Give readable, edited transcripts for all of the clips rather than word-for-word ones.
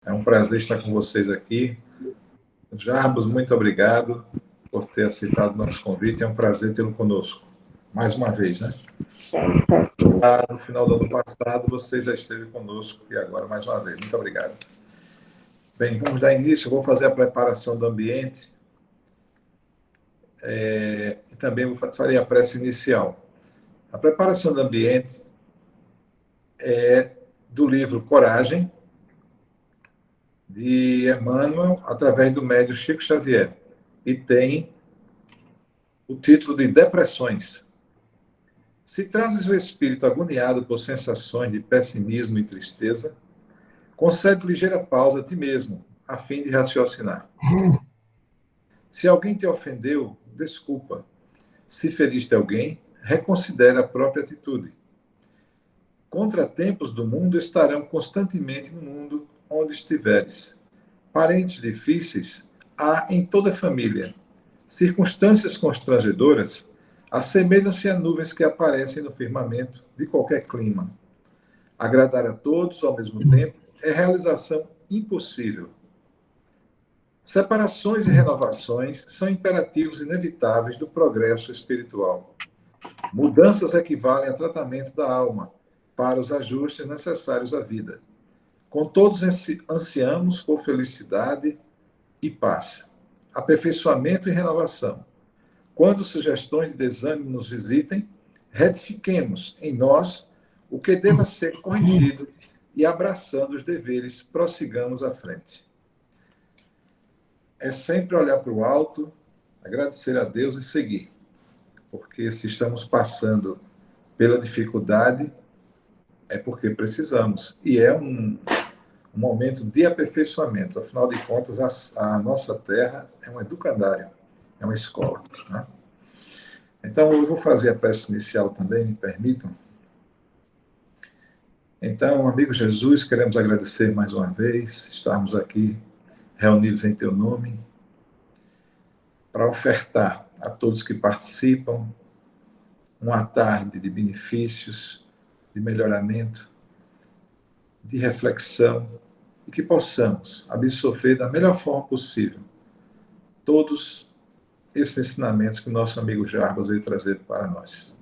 É um prazer estar com vocês aqui. Jarbas, muito obrigado por ter aceitado o nosso convite. É um prazer tê-lo conosco. Mais uma vez, né? No final do ano passado, você já esteve conosco e agora mais uma vez. Muito obrigado. Bem, vamos dar início. Eu vou fazer a preparação do ambiente e também farei a prece inicial. A preparação do ambiente é do livro Coragem, de Emmanuel, através do médium Chico Xavier, e tem o título de Depressões. Se trazes o espírito agoniado por sensações de pessimismo e tristeza, concede ligeira pausa a ti mesmo, a fim de raciocinar. Se alguém te ofendeu, desculpa. Se feriste alguém, reconsidera a própria atitude. Contratempos do mundo estarão constantemente no mundo onde estiveres. Parentes difíceis há em toda a família. Circunstâncias constrangedoras assemelham-se a nuvens que aparecem no firmamento de qualquer clima. Agradar a todos ao mesmo tempo é realização impossível. Separações e renovações são imperativos inevitáveis do progresso espiritual. Mudanças equivalem a tratamento da alma para os ajustes necessários à vida. Com todos ansiamos por felicidade e paz, aperfeiçoamento e renovação. Quando sugestões de desânimo nos visitem, retifiquemos em nós o que deva ser corrigido e, abraçando os deveres, prossigamos à frente. É sempre olhar para o alto, agradecer a Deus e seguir. Porque se estamos passando pela dificuldade, é porque precisamos. E é um momento de aperfeiçoamento. Afinal de contas, a nossa terra é um educandário, é uma escola. Né? Então, eu vou fazer a prece inicial também, me permitam. Então, amigo Jesus, queremos agradecer mais uma vez, estarmos aqui reunidos em teu nome, para ofertar a todos que participam uma tarde de benefícios, de melhoramento, de reflexão, e que possamos absorver da melhor forma possível todos esses ensinamentos que o nosso amigo Jarbas veio trazer para nós.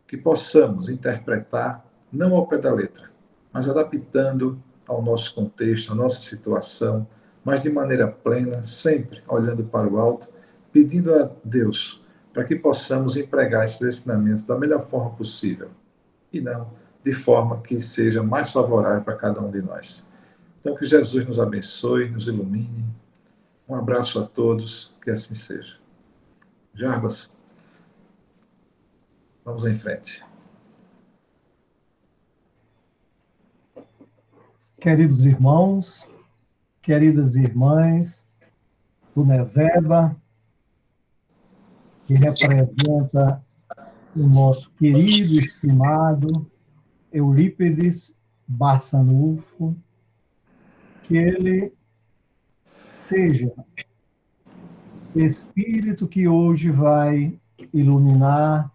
Que possamos interpretar, não ao pé da letra, mas adaptando ao nosso contexto, à nossa situação, mas de maneira plena, sempre olhando para o alto, pedindo a Deus para que possamos empregar esses ensinamentos da melhor forma possível e não de forma que seja mais favorável para cada um de nós. Então, que Jesus nos abençoe, nos ilumine. Um abraço a todos, que assim seja. Jarbas, vamos em frente. Queridos irmãos, queridas irmãs do Nezeba, que representa o nosso querido e estimado Eurípides Barçanufo, que ele seja espírito que hoje vai iluminar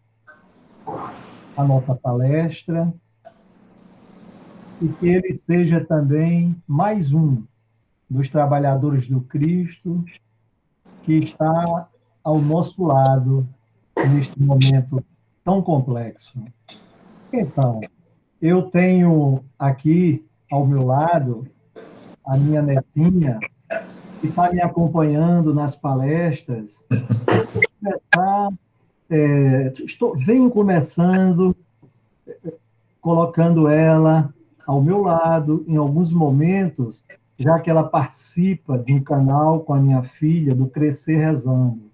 a nossa palestra e que ele seja também mais um dos trabalhadores do Cristo que está ao nosso lado neste momento tão complexo. Então, eu tenho aqui ao meu lado a minha netinha, que está me acompanhando nas palestras. Venho começando, colocando ela ao meu lado em alguns momentos, já que ela participa de um canal com a minha filha, do Crescer Rezando.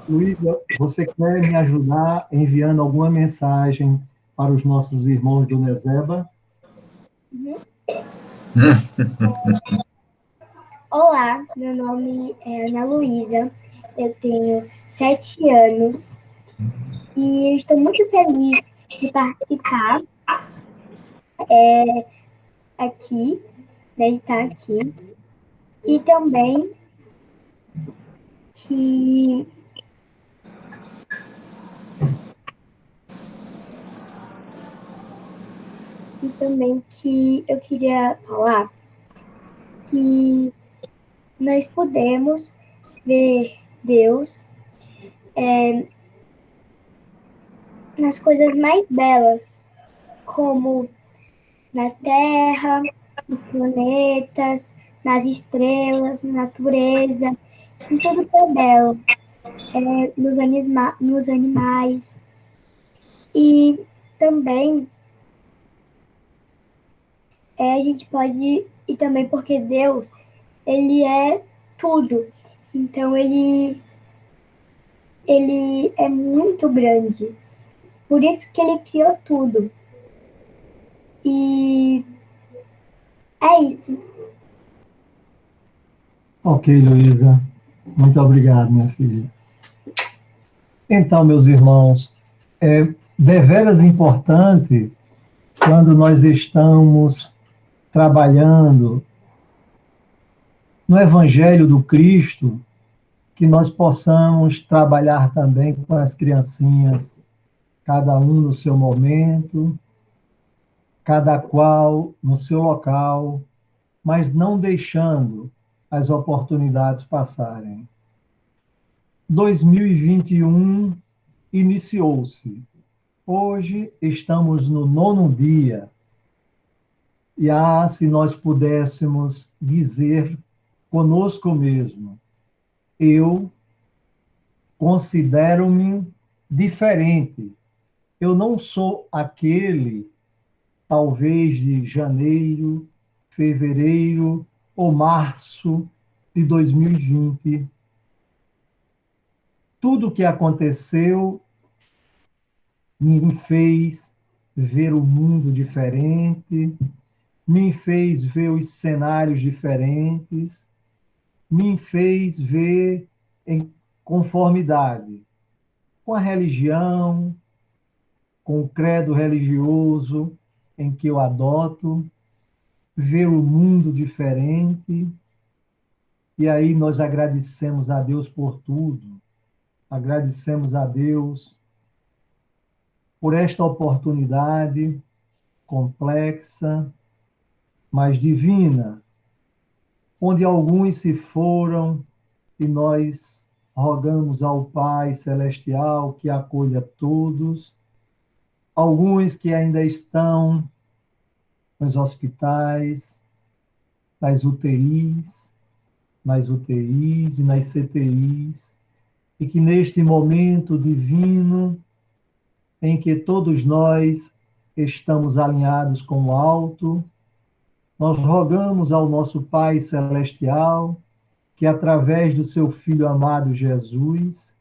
Luísa, você quer me ajudar enviando alguma mensagem para os nossos irmãos do Nezeba? Olá, meu nome é Ana Luísa, eu tenho 7 anos e eu estou muito feliz de participar aqui, de estar aqui, e também que eu queria falar que nós podemos ver Deus nas coisas mais belas, como na Terra, nos planetas, nas estrelas, na natureza, em tudo que é belo, nos animais. E também a gente pode, e também porque Deus, ele é tudo. Então ele é muito grande. Por isso que ele criou tudo. E é isso. Ok, Luísa. Muito obrigado, minha filha. Então, meus irmãos, é deveras importante quando nós estamos trabalhando no Evangelho do Cristo, que nós possamos trabalhar também com as criancinhas, cada um no seu momento, cada qual no seu local, mas não deixando as oportunidades passarem. 2021 iniciou-se. Hoje estamos no 9º dia. E se nós pudéssemos dizer conosco mesmo, eu considero-me diferente. Eu não sou aquele, talvez, de janeiro, fevereiro ou março de 2020. Tudo o que aconteceu me fez ver o mundo diferente, me fez ver os cenários diferentes, me fez ver em conformidade com a religião, com o credo religioso em que eu adoto, ver o mundo diferente. E aí nós agradecemos a Deus por tudo. Agradecemos a Deus por esta oportunidade complexa, mas divina, onde alguns se foram e nós rogamos ao Pai Celestial que acolha todos, alguns que ainda estão nos hospitais, nas UTIs e nas CTIs, e que neste momento divino, em que todos nós estamos alinhados com o alto, nós rogamos ao nosso Pai Celestial que, através do seu Filho amado Jesus,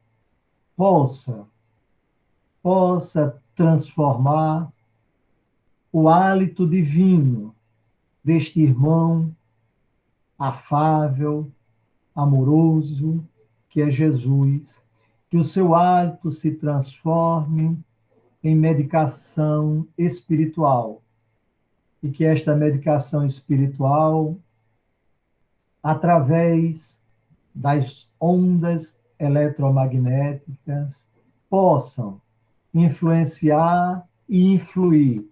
possa transformar o hálito divino deste irmão afável, amoroso, que é Jesus, que o seu hálito se transforme em medicação espiritual e que esta medicação espiritual, através das ondas eletromagnéticas, possam influenciar e influir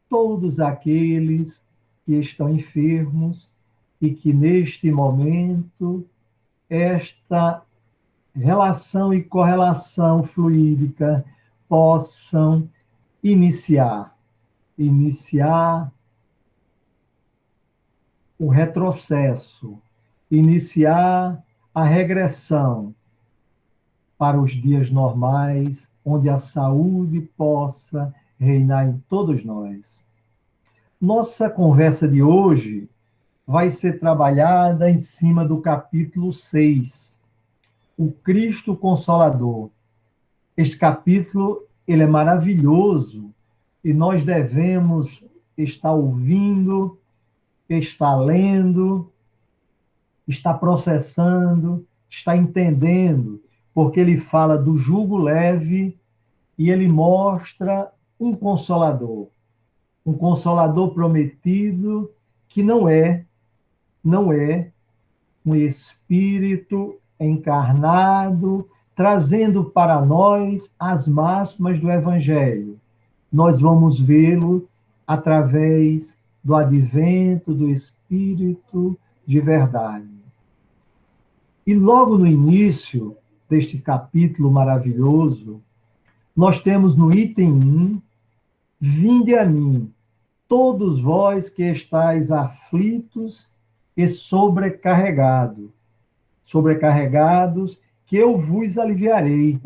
todos aqueles que estão enfermos e que, neste momento, esta relação e correlação fluídica possam iniciar o retrocesso, iniciar a regressão para os dias normais, onde a saúde possa reinar em todos nós. Nossa conversa de hoje vai ser trabalhada em cima do capítulo 6, o Cristo Consolador. Este capítulo, ele é maravilhoso e nós devemos estar ouvindo, estar lendo, estar processando, estar entendendo, porque ele fala do jugo leve e ele mostra um consolador prometido que não é um espírito encarnado, trazendo para nós as máximas do Evangelho. Nós vamos vê-lo através do advento do Espírito de verdade. E logo no início deste capítulo maravilhoso, nós temos no item 1, vinde a mim, todos vós que estáis aflitos e sobrecarregados, que eu vos aliviarei.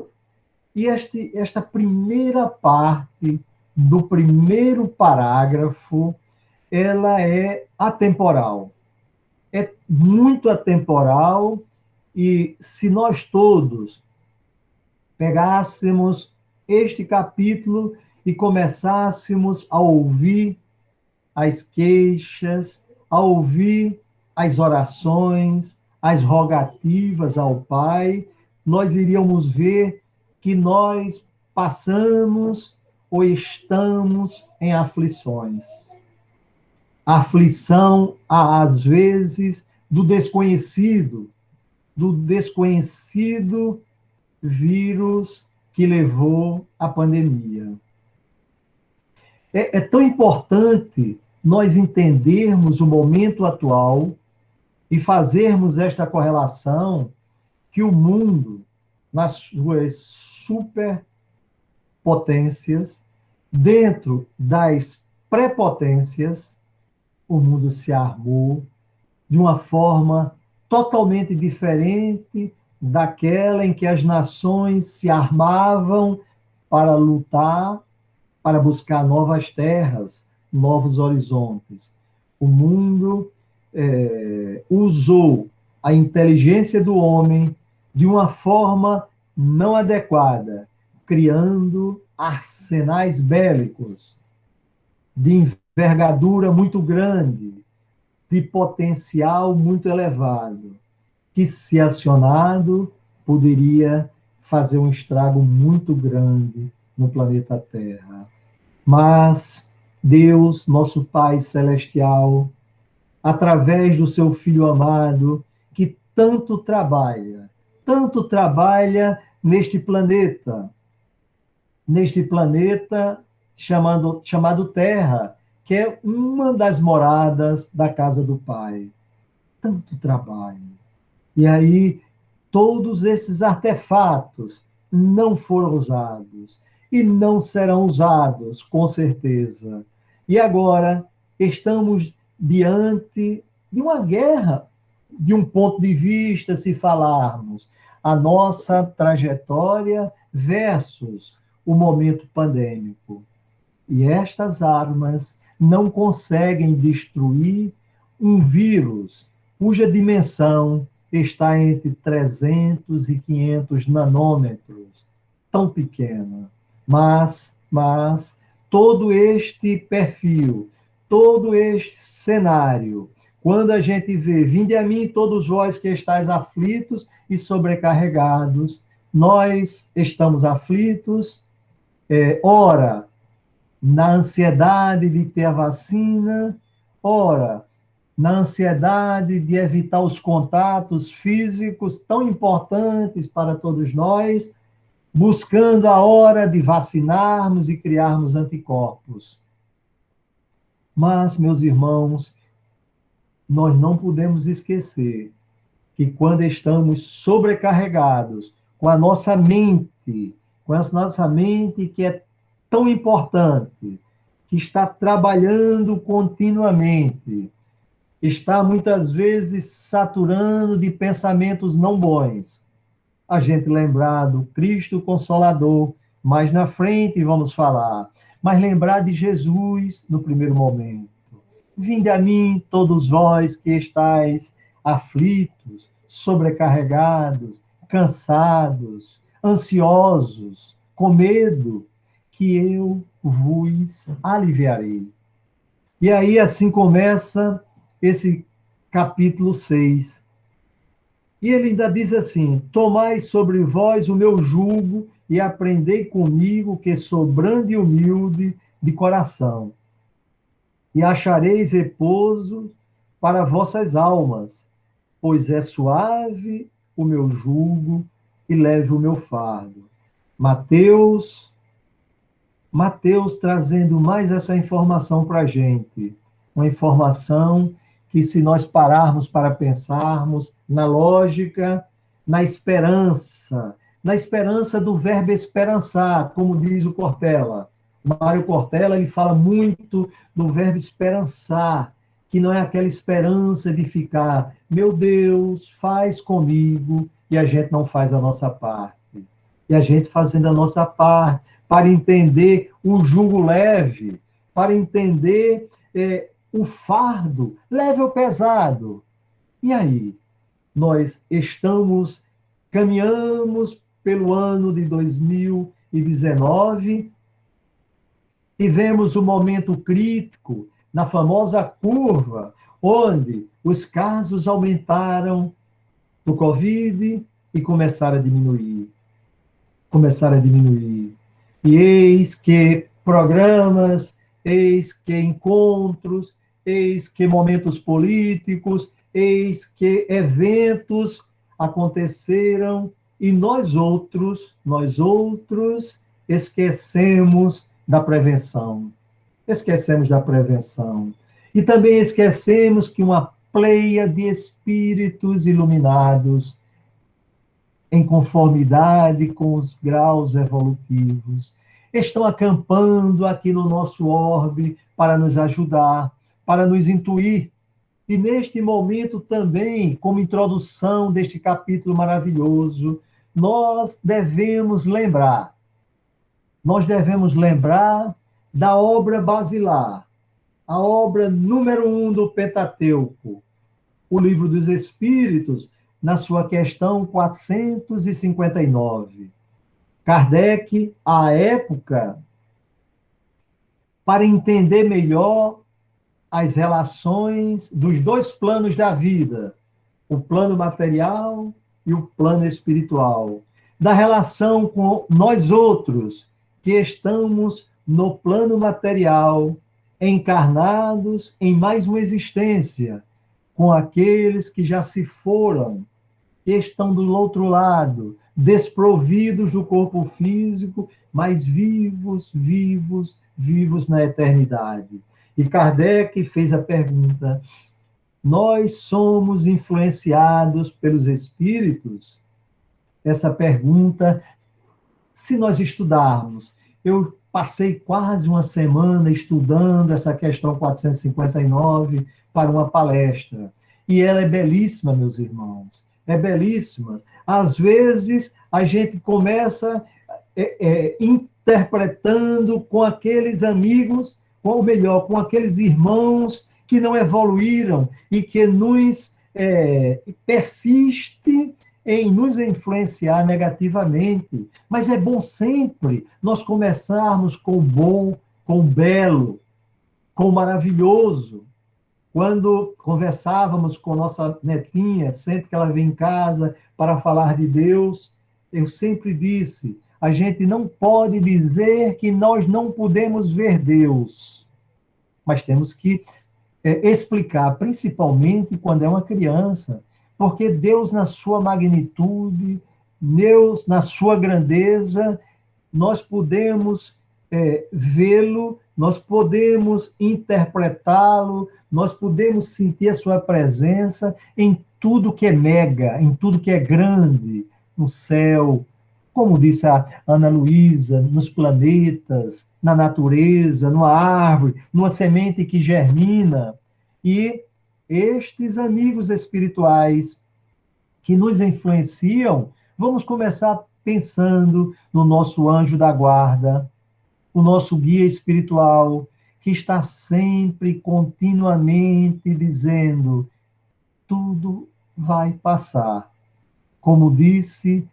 E esta primeira parte do primeiro parágrafo, ela é atemporal. É muito atemporal, e se nós todos pegássemos este capítulo e começássemos a ouvir as queixas, a ouvir as orações, as rogativas ao Pai, nós iríamos ver que nós passamos ou estamos em aflições. Aflição, às vezes, do desconhecido vírus que levou à pandemia. É tão importante nós entendermos o momento atual e fazermos esta correlação que o mundo, nas suas superpotências, dentro das prepotências, o mundo se armou de uma forma totalmente diferente daquela em que as nações se armavam para lutar, para buscar novas terras, novos horizontes. O mundo usou a inteligência do homem de uma forma não adequada, criando arsenais bélicos de envergadura muito grande, de potencial muito elevado, que, se acionado, poderia fazer um estrago muito grande no planeta Terra. Mas Deus, nosso Pai Celestial, através do seu Filho amado, que tanto trabalha neste planeta chamado Terra, que é uma das moradas da casa do Pai. Tanto trabalho. E aí, todos esses artefatos não foram usados e não serão usados, com certeza. E agora estamos diante de uma guerra, de um ponto de vista, se falarmos, a nossa trajetória versus o momento pandêmico. E estas armas não conseguem destruir um vírus cuja dimensão está entre 300 e 500 nanômetros, tão pequena. Mas todo este perfil, todo este cenário, quando a gente vê, vinde a mim todos vós que estáis aflitos e sobrecarregados, nós estamos aflitos, ora, na ansiedade de ter a vacina, ora, na ansiedade de evitar os contatos físicos tão importantes para todos nós, buscando a hora de vacinarmos e criarmos anticorpos. Mas, meus irmãos, nós não podemos esquecer que quando estamos sobrecarregados com a nossa mente que é tão importante, que está trabalhando continuamente, está muitas vezes saturando de pensamentos não bons. A gente lembrar do Cristo Consolador, mais na frente vamos falar, mas lembrar de Jesus no primeiro momento. Vinde a mim, todos vós que estáis aflitos, sobrecarregados, cansados, ansiosos, com medo, que eu vos aliviarei. E aí assim começa esse capítulo 6. E ele ainda diz assim: tomai sobre vós o meu jugo e aprendei comigo, que sou brando e humilde de coração. E achareis repouso para vossas almas, pois é suave o meu jugo e leve o meu fardo. Mateus trazendo mais essa informação para a gente. Uma informação que, se nós pararmos para pensarmos na lógica, na esperança do verbo esperançar, como diz o Cortella. Mário Cortella, ele fala muito do verbo esperançar, que não é aquela esperança de ficar, meu Deus, faz comigo, e a gente não faz a nossa parte. E a gente fazendo a nossa parte, para entender um jugo leve, para entender o fardo, leve ou pesado. E aí? Nós caminhamos pelo ano de 2019, tivemos um momento crítico na famosa curva, onde os casos aumentaram do Covid e começaram a diminuir. E eis que programas, eis que encontros, eis que momentos políticos, eis que eventos aconteceram e nós outros esquecemos da prevenção. E também esquecemos que uma pleia de espíritos iluminados, em conformidade com os graus evolutivos, estão acampando aqui no nosso orbe para nos ajudar, para nos intuir. E neste momento também, como introdução deste capítulo maravilhoso, nós devemos lembrar da obra basilar, a obra número 1 do Pentateuco, o Livro dos Espíritos, na sua questão 459. Kardec, à época, para entender melhor as relações dos dois planos da vida, o plano material e o plano espiritual, da relação com nós outros, que estamos no plano material, encarnados em mais uma existência, com aqueles que já se foram, que estão do outro lado, desprovidos do corpo físico, mas vivos na eternidade. E Kardec fez a pergunta: nós somos influenciados pelos espíritos? Essa pergunta, se nós estudarmos, eu passei quase uma semana estudando essa questão 459 para uma palestra. E ela é belíssima, meus irmãos. É belíssima. Às vezes, a gente começa interpretando com aqueles amigos, ou melhor, com aqueles irmãos que não evoluíram e que nos persiste em nos influenciar negativamente. Mas é bom sempre nós começarmos com o bom, com o belo, com o maravilhoso. Quando conversávamos com nossa netinha, sempre que ela vem em casa para falar de Deus, eu sempre disse, a gente não pode dizer que nós não podemos ver Deus, mas temos que explicar, principalmente quando é uma criança, porque Deus, na sua magnitude, Deus, na sua grandeza, nós podemos vê-lo, nós podemos interpretá-lo, nós podemos sentir a sua presença em tudo que é mega, em tudo que é grande, no céu, como disse a Ana Luísa, nos planetas, na natureza, numa árvore, numa semente que germina. E estes amigos espirituais que nos influenciam, vamos começar pensando no nosso anjo da guarda, o nosso guia espiritual, que está sempre, continuamente dizendo, tudo vai passar. Como disse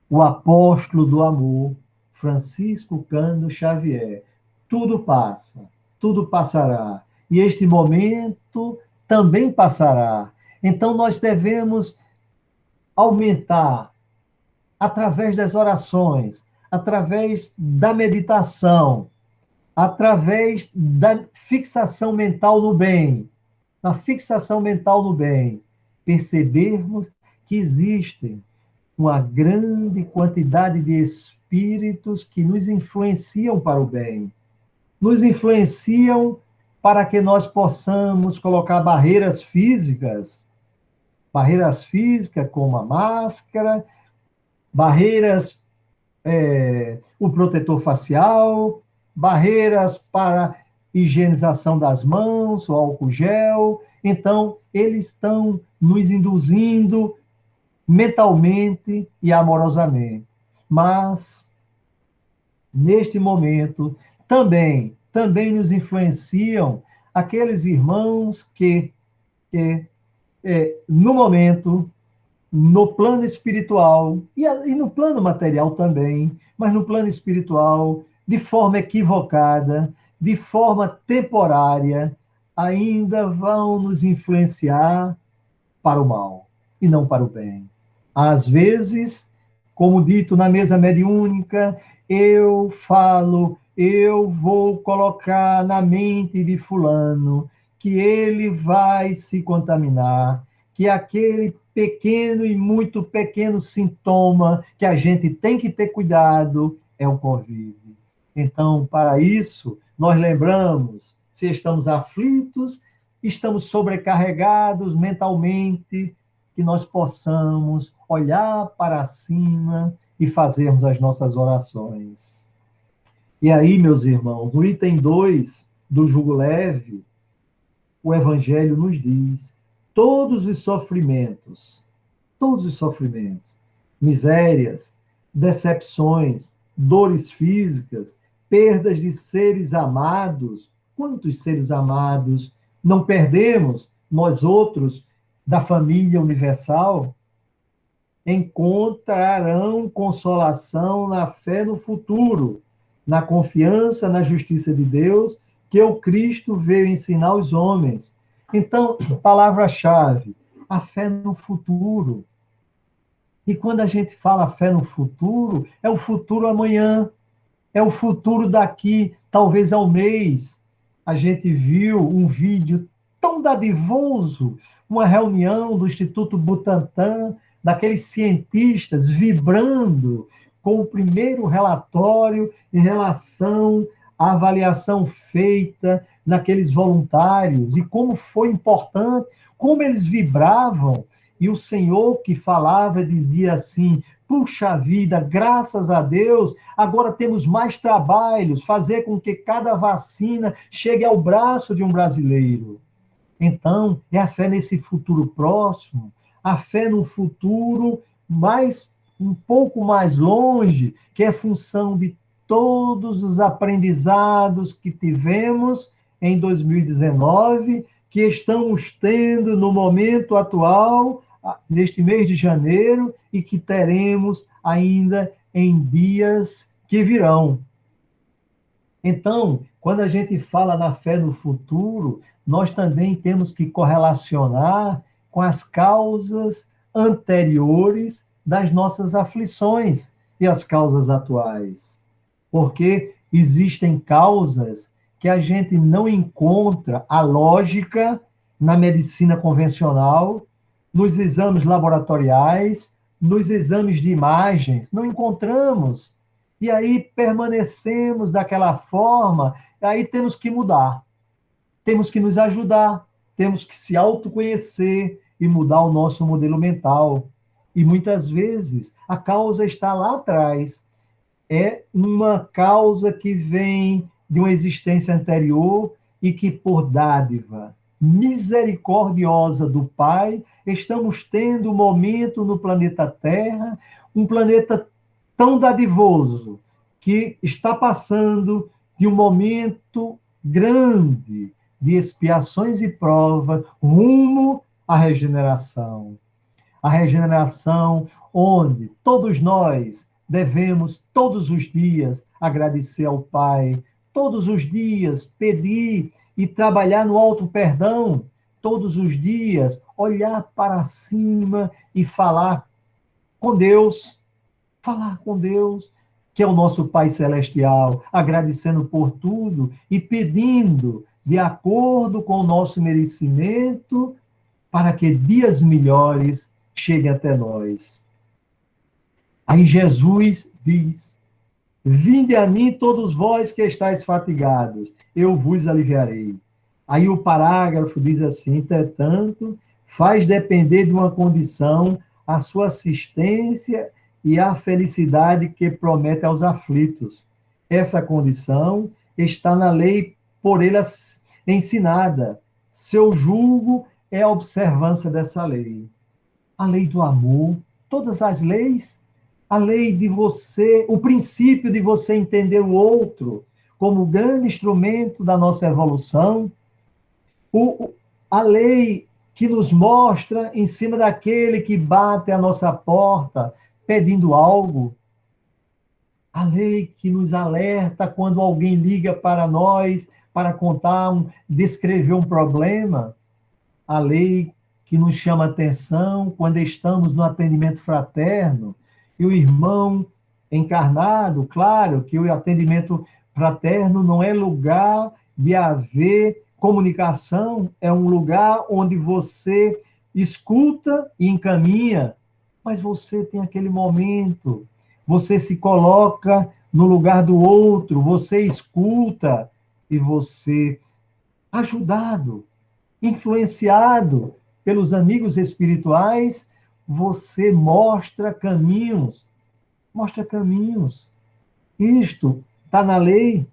o apóstolo do amor, Francisco Cândido Xavier, tudo passa, tudo passará. E este momento também passará. Então, nós devemos aumentar, através das orações, através da meditação, através da fixação mental no bem, percebermos que existem uma grande quantidade de espíritos que nos influenciam para o bem, nos influenciam para que nós possamos colocar barreiras físicas como a máscara, barreiras, o protetor facial, barreiras para higienização das mãos, o álcool gel. Então, eles estão nos induzindo mentalmente e amorosamente. Mas, neste momento, também nos influenciam aqueles irmãos que no momento, no plano espiritual, e no plano material também, mas no plano espiritual, de forma equivocada, de forma temporária, ainda vão nos influenciar para o mal e não para o bem. Às vezes, como dito na mesa mediúnica, eu vou colocar na mente de fulano que ele vai se contaminar, que aquele pequeno e muito pequeno sintoma que a gente tem que ter cuidado é o Covid. Então, para isso, nós lembramos, se estamos aflitos, estamos sobrecarregados mentalmente, que nós possamos olhar para cima e fazermos as nossas orações. E aí, meus irmãos, no item 2 do jugo leve, o Evangelho nos diz: todos os sofrimentos, misérias, decepções, dores físicas, perdas de seres amados. Quantos seres amados não perdemos, nós outros, da família universal? Encontrarão consolação na fé no futuro, na confiança na justiça de Deus, que o Cristo veio ensinar aos homens. Então, palavra-chave, a fé no futuro. E quando a gente fala fé no futuro, é o futuro amanhã, é o futuro daqui, talvez ao mês. A gente viu um vídeo tão dadivoso, uma reunião do Instituto Butantan, daqueles cientistas vibrando com o primeiro relatório em relação à avaliação feita naqueles voluntários, e como foi importante, como eles vibravam. E o Senhor que falava dizia assim: puxa vida, graças a Deus, agora temos mais trabalhos, fazer com que cada vacina chegue ao braço de um brasileiro. Então, é a fé nesse futuro próximo, a fé no futuro um pouco mais longe, que é função de todos os aprendizados que tivemos em 2019, que estamos tendo no momento atual, neste mês de janeiro, e que teremos ainda em dias que virão. Então, quando a gente fala na fé no futuro, nós também temos que correlacionar com as causas anteriores das nossas aflições e as causas atuais. Porque existem causas que a gente não encontra a lógica na medicina convencional, nos exames laboratoriais, nos exames de imagens, não encontramos. E aí permanecemos daquela forma, aí temos que mudar, temos que nos ajudar, temos que se autoconhecer e mudar o nosso modelo mental. E muitas vezes a causa está lá atrás, é uma causa que vem de uma existência anterior e que, por dádiva misericordiosa do Pai, estamos tendo um momento no planeta Terra, um planeta tão dadivoso, que está passando de um momento grande de expiações e provas rumo à regeneração. A regeneração onde todos nós devemos, todos os dias, agradecer ao Pai, todos os dias pedir e trabalhar no auto-perdão, todos os dias olhar para cima e falar com Deus, que é o nosso Pai Celestial, agradecendo por tudo e pedindo, de acordo com o nosso merecimento, para que dias melhores cheguem até nós. Aí Jesus diz: vinde a mim todos vós que estáis fatigados, eu vos aliviarei. Aí o parágrafo diz assim: entretanto, faz depender de uma condição a sua assistência e a felicidade que promete aos aflitos. Essa condição está na lei por ele ensinada. Seu julgo é a observância dessa lei. A lei do amor, todas as leis, a lei de você, o princípio de você entender o outro como grande instrumento da nossa evolução, a lei que nos mostra em cima daquele que bate a nossa porta pedindo algo, a lei que nos alerta quando alguém liga para nós para contar, descrever um problema, a lei que nos chama atenção quando estamos no atendimento fraterno, e o irmão encarnado, claro que o atendimento fraterno não é lugar de haver comunicação, é um lugar onde você escuta e encaminha, mas você tem aquele momento, você se coloca no lugar do outro, você escuta e você, ajudado, influenciado pelos amigos espirituais, você mostra caminhos. Mostra caminhos. Isto está na lei.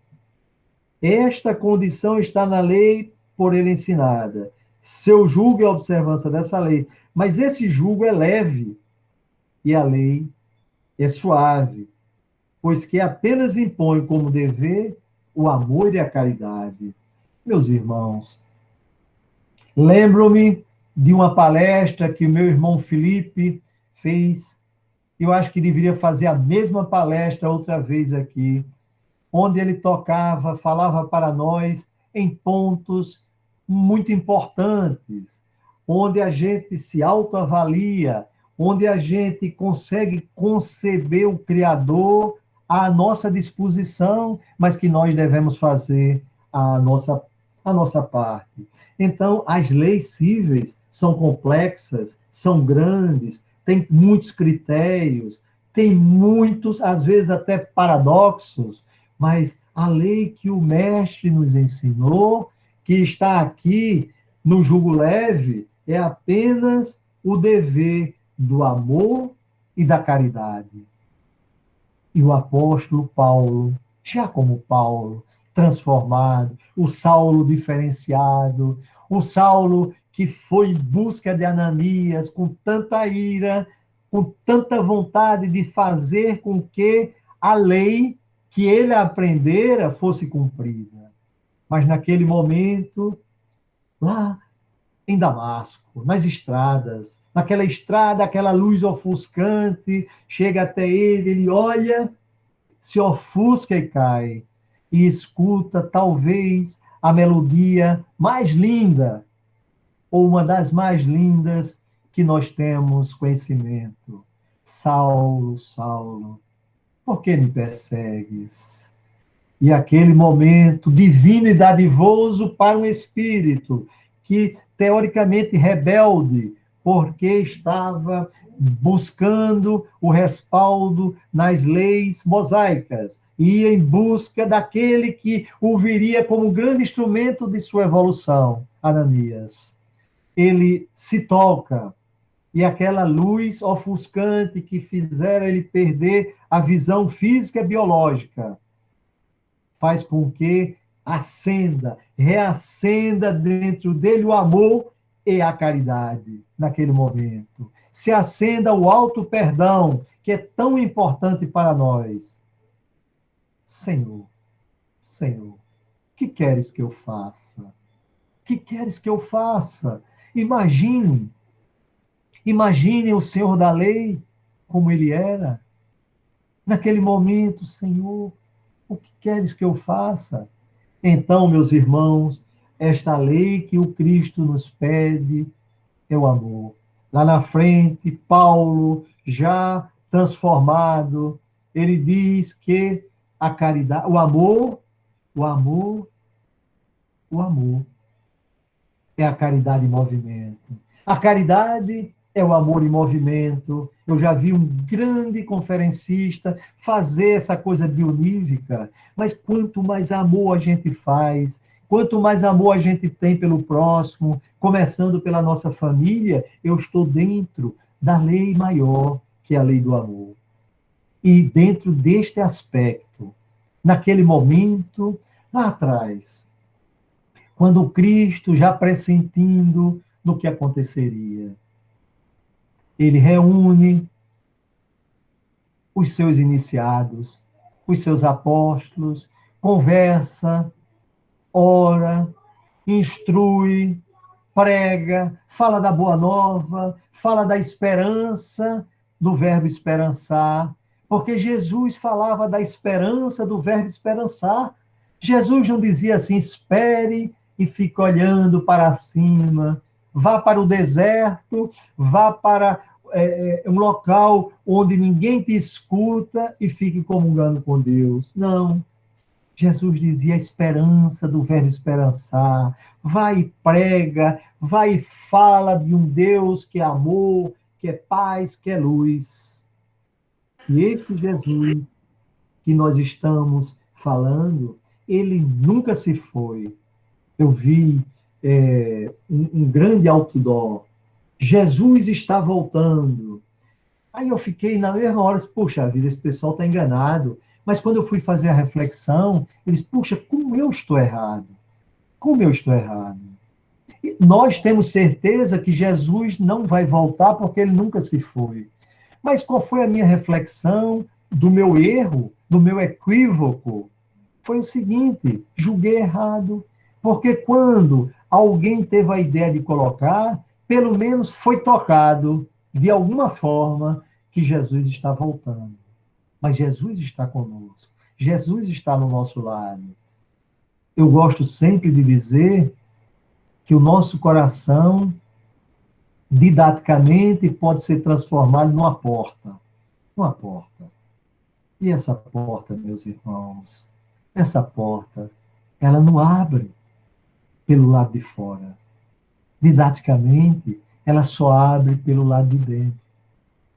Esta condição está na lei por ele ensinada. Seu julgo é a observância dessa lei. Mas esse julgo é leve e a lei é suave, pois que apenas impõe como dever o amor e a caridade. Meus irmãos, lembro-me de uma palestra que o meu irmão Felipe fez. Eu acho que deveria fazer a mesma palestra outra vez aqui, onde ele tocava, falava para nós em pontos muito importantes, onde a gente se autoavalia, onde a gente consegue conceber o Criador à nossa disposição, mas que nós devemos fazer a nossa parte. Então, as leis cíveis são complexas, são grandes, têm muitos critérios, tem muitos, às vezes até paradoxos, mas a lei que o mestre nos ensinou, que está aqui no jugo leve, é apenas o dever do amor e da caridade. E o apóstolo Paulo, já como Paulo, transformado, o Saulo diferenciado, o Saulo que foi em busca de Ananias com tanta ira, com tanta vontade de fazer com que a lei que ele aprendera fosse cumprida. Mas naquele momento, lá em Damasco, nas estradas, naquela estrada, aquela luz ofuscante, chega até ele, ele olha, se ofusca e cai, e escuta talvez a melodia mais linda, ou uma das mais lindas que nós temos conhecimento. Saulo, Saulo, por que me persegues? E aquele momento divino e dadivoso para um espírito que, teoricamente, rebelde, porque estava buscando o respaldo nas leis mosaicas, ia em busca daquele que o viria como grande instrumento de sua evolução, Ananias. Ele se toca, e aquela luz ofuscante que fizera ele perder a visão física e biológica, faz com que acenda, reacenda dentro dele o amor e a caridade naquele momento. Se acenda o auto-perdão, que é tão importante para nós. Senhor, Senhor, que queres que eu faça? Que queres que eu faça? Imagine o Senhor da lei, como ele era. Naquele momento, Senhor, o que queres que eu faça? Então, meus irmãos, esta lei que o Cristo nos pede é o amor. Lá na frente, Paulo, já transformado, ele diz que a caridade, o amor é a caridade em movimento. A caridade é o amor em movimento. Eu já vi um grande conferencista fazer essa coisa bionívica, mas quanto mais amor a gente faz, quanto mais amor a gente tem pelo próximo, começando pela nossa família, eu estou dentro da lei maior, que é a lei do amor. E dentro deste aspecto, naquele momento, lá atrás, quando Cristo, já pressentindo no que aconteceria, ele reúne os seus iniciados, os seus apóstolos, conversa, ora, instrui, prega, fala da boa nova, fala da esperança, do verbo esperançar, porque Jesus falava da esperança, do verbo esperançar. Jesus não dizia assim, espere e fique olhando para cima, vá para o deserto, vá para um local onde ninguém te escuta e fique comungando com Deus. Não. Jesus dizia a esperança do verbo esperançar. Vai e prega, vai e fala de um Deus que é amor, que é paz, que é luz. E esse Jesus que nós estamos falando, ele nunca se foi. Eu vi um grande outdoor. Jesus está voltando. Aí eu fiquei na mesma hora, puxa vida, esse pessoal está enganado. Mas quando eu fui fazer a reflexão, eles, puxa, como eu estou errado? Como eu estou errado? E nós temos certeza que Jesus não vai voltar porque ele nunca se foi. Mas qual foi a minha reflexão do meu erro, do meu equívoco? Foi o seguinte, julguei errado. Porque quando alguém teve a ideia de colocar, pelo menos foi tocado, de alguma forma, que Jesus está voltando. Mas Jesus está conosco. Jesus está no nosso lado. Eu gosto sempre de dizer que o nosso coração, didaticamente, pode ser transformado numa porta. Uma porta. E essa porta, meus irmãos, essa porta, ela não abre pelo lado de fora. Didaticamente, ela só abre pelo lado de dentro.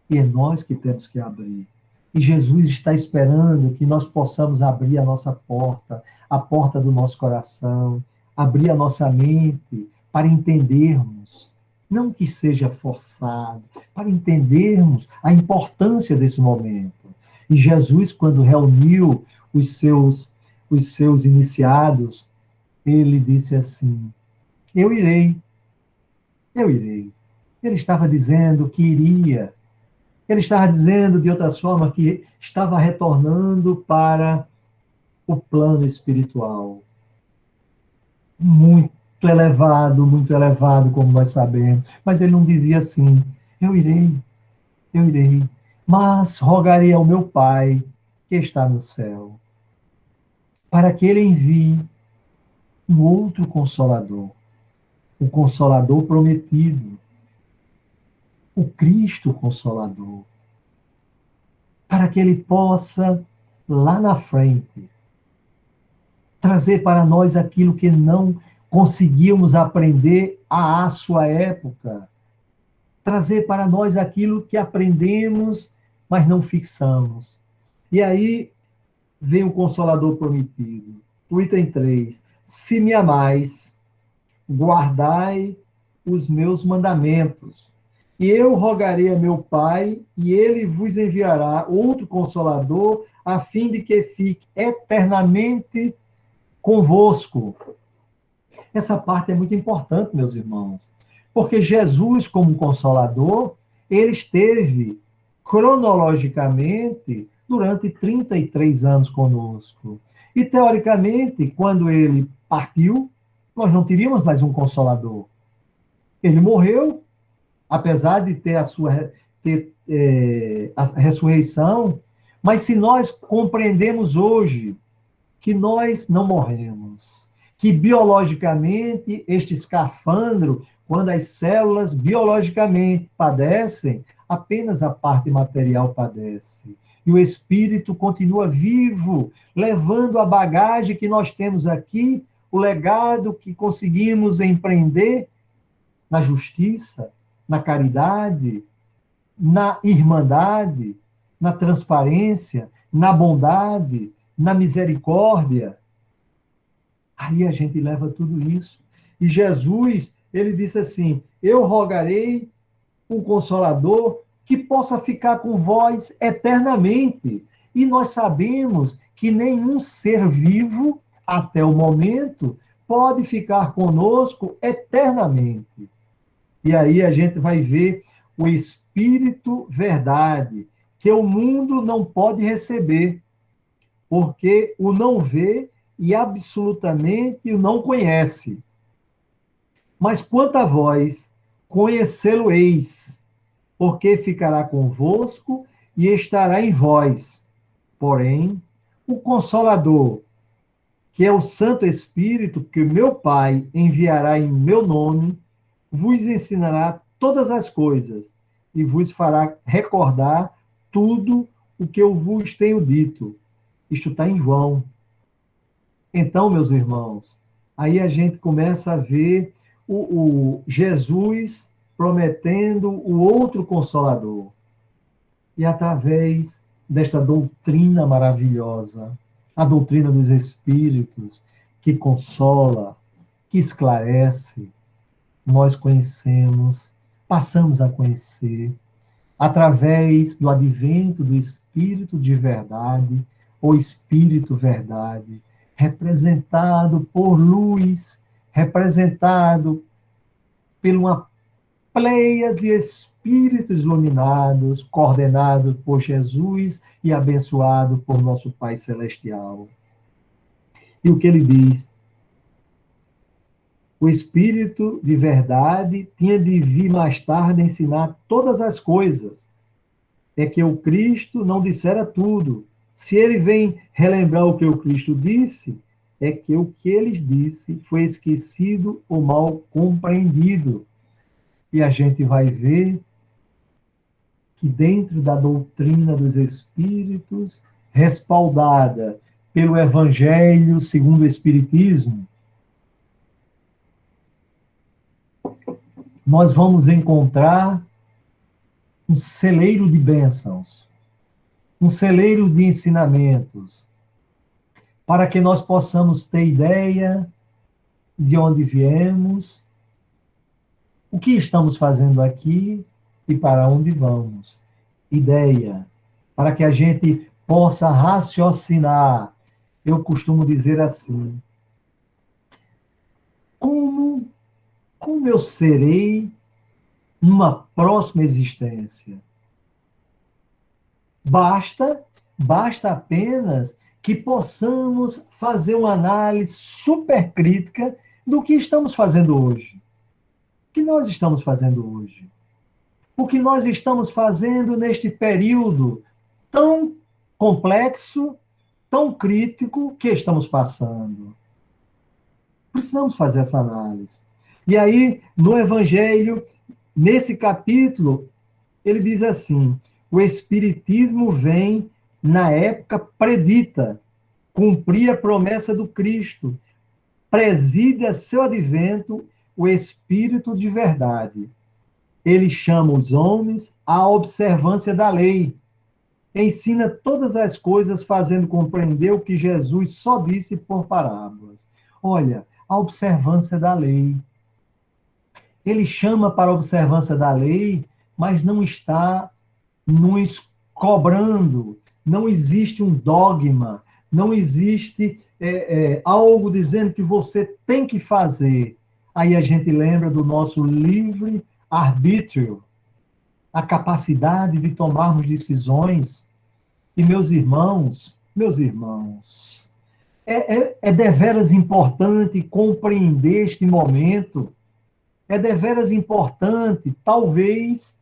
E é nós que temos que abrir. E Jesus está esperando que nós possamos abrir a nossa porta, a porta do nosso coração, abrir a nossa mente para entendermos, não que seja forçado, para entendermos a importância desse momento. E Jesus, quando reuniu os seus iniciados, ele disse assim, eu irei. Ele estava dizendo que iria. Ele estava dizendo, de outra forma, que estava retornando para o plano espiritual. Muito elevado, como nós sabemos. Mas ele não dizia assim, eu irei, mas rogarei ao meu Pai, que está no céu, para que ele envie um outro Consolador, o Consolador prometido, o Cristo Consolador, para que ele possa, lá na frente, trazer para nós aquilo que não conseguíamos aprender à sua época, trazer para nós aquilo que aprendemos, mas não fixamos. E aí vem o Consolador prometido. O item 3. Se me amais, guardai os meus mandamentos. E eu rogarei a meu Pai, e ele vos enviará outro Consolador, a fim de que fique eternamente convosco. Essa parte é muito importante, meus irmãos, porque Jesus, como Consolador, ele esteve cronologicamente durante 33 anos conosco. E, teoricamente, quando ele partiu, nós não teríamos mais um Consolador. Ele morreu, apesar de ter a ressurreição, mas se nós compreendemos hoje que nós não morremos, que biologicamente este escafandro, quando as células biologicamente padecem, apenas a parte material padece. E o espírito continua vivo, levando a bagagem que nós temos aqui, o legado que conseguimos empreender na justiça, na caridade, na irmandade, na transparência, na bondade, na misericórdia. Aí a gente leva tudo isso. E Jesus, ele disse assim: eu rogarei um Consolador que possa ficar com vós eternamente. E nós sabemos que nenhum ser vivo, até o momento, pode ficar conosco eternamente. E aí a gente vai ver o Espírito Verdade, que o mundo não pode receber, porque o não vê e absolutamente o não conhece. Mas quanto a vós, conhecê-lo-eis, porque ficará convosco e estará em vós. Porém, o Consolador, que é o Santo Espírito, que o meu Pai enviará em meu nome, vos ensinará todas as coisas e vos fará recordar tudo o que eu vos tenho dito. Isto está em João. Então, meus irmãos, aí a gente começa a ver o Jesus prometendo o outro Consolador. E através desta doutrina maravilhosa, a doutrina dos Espíritos, que consola, que esclarece, nós conhecemos, passamos a conhecer, através do advento do Espírito de verdade, ou Espírito Verdade, representado por luz, representado por uma pleia de espíritos iluminados, coordenados por Jesus e abençoado por nosso Pai Celestial. E o que ele diz? O Espírito de verdade tinha de vir mais tarde ensinar todas as coisas. É que o Cristo não dissera tudo. Se ele vem relembrar o que o Cristo disse, é que o que ele disse foi esquecido ou mal compreendido. E a gente vai ver que dentro da doutrina dos Espíritos, respaldada pelo Evangelho segundo o Espiritismo, nós vamos encontrar um celeiro de bênçãos, um celeiro de ensinamentos, para que nós possamos ter ideia de onde viemos, o que estamos fazendo aqui e para onde vamos. Ideia, para que a gente possa raciocinar. Eu costumo dizer assim: como eu serei numa próxima existência? Basta apenas que possamos fazer uma análise super crítica do que estamos fazendo hoje. O que nós estamos fazendo hoje? O que nós estamos fazendo neste período tão complexo, tão crítico que estamos passando? Precisamos fazer essa análise. E aí, no Evangelho, nesse capítulo, ele diz assim: o Espiritismo vem na época predita, cumprir a promessa do Cristo, preside a seu advento o Espírito de verdade. Ele chama os homens à observância da lei, ensina todas as coisas, fazendo compreender o que Jesus só disse por parábolas. Olha, a observância da lei. Ele chama para a observância da lei, mas não está nos cobrando. Não existe um dogma, não existe algo dizendo que você tem que fazer. Aí a gente lembra do nosso livre arbítrio, a capacidade de tomarmos decisões. E meus irmãos, é deveras importante compreender este momento. É deveras importante, talvez,